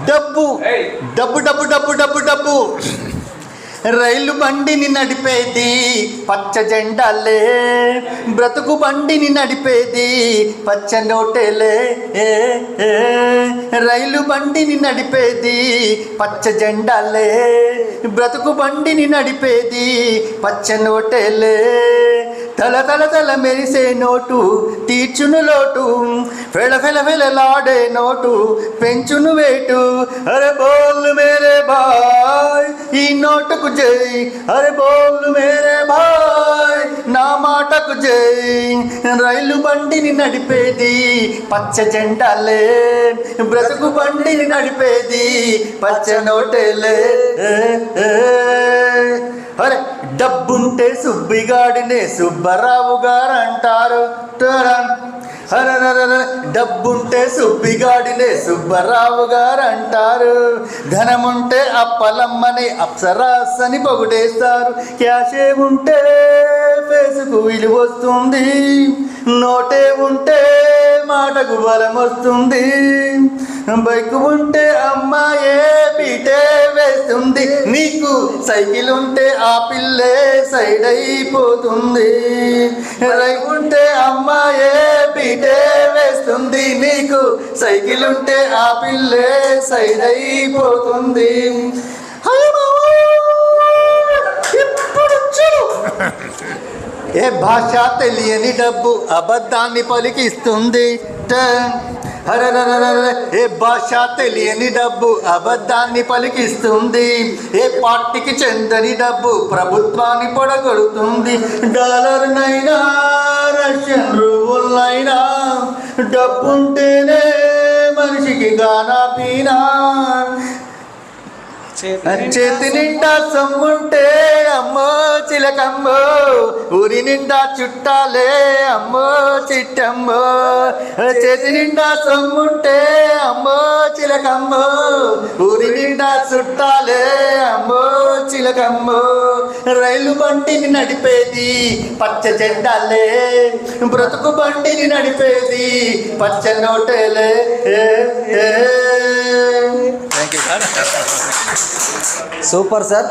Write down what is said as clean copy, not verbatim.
డబ్బు డబ్బు డబ్బు డబ్బు డబ్బు డబ్బు రైలు బండిని నడిపేది పచ్చ జెండాలే, బ్రతుకు బండిని నడిపేది పచ్చ నోటేలే. రైలు బండిని నడిపేది పచ్చ జెండాలే, బ్రతుకు బండిని నడిపేది పచ్చ నోటేలే. తల తల తల మెరిసే నోటు తీర్చును లోటు, ఫెల ఫెల ఫెలలాడే నోటు పెంచును వేటు. అరే బోల్ మేరే భాయ్ ఈ నోటుకు జై, అరే బోల్ మేరే భాయ్ నా మాటకు జై. రైలు బండిని నడిపేది పచ్చ జెండాలే, బ్రతుకు బండిని నడిపేది పచ్చ నోటేలే. అరే డబ్బుంటే సుబ్బిగాడినే సుబ్బరావు గారు అంటారు. డబ్బుంటే సుబ్బిగాడినే సుబ్బరావు గారు అంటారు. ధనముంటే అప్పలమ్మని అప్సరాస్ అని పొగుడేస్తారు. క్యాషే ఉంటే ఫేసుకు విలువ వస్తుంది, నోటే ఉంటే మాటకు బలం వస్తుంది. బైకు ఉంటే అమ్మాయే పీటే వేస్తుంది, నీకు సైకిల్ ఉంటే ఆ పిల్లే సైడ్ అయిపోతుంది. రైలు ఉంటే అమ్మాయే పీటే వేస్తుంది, నీకు సైకిల్ ఉంటే ఆ పిల్లే సైడ్ అయిపోతుంది. ఏ భాష తెలియని డబ్బు అబద్ధాన్ని పలికిస్తుంది. ఏ భాష తెలియని డబ్బు అబద్ధాన్ని పలికిస్తుంది. ఏ పార్టీకి చెందని డబ్బు ప్రభుత్వాన్ని పొడగొడుతుంది. డాలర్నైనా రష్యన్ రూబుల్నైనా డబ్బుంటేనే మనిషికి గానా పీనా. చేతి నిండా సొమ్ముంటే అమ్మో చిలకమ్మో, ఊరి నిండా చుట్టాలే అమ్మో చిట్టమ్మో. చేతి నిండా సొమ్ముంటే అమ్మో చిలకమ్మో, ఊరి నిండా చుట్టాలే అమ్మో చిలకమ్మో. రైలు బండిని నడిపేది పచ్చ జెండాలే, బ్రతుకు బండిని నడిపేది పచ్చ నోటేలే. Super sir.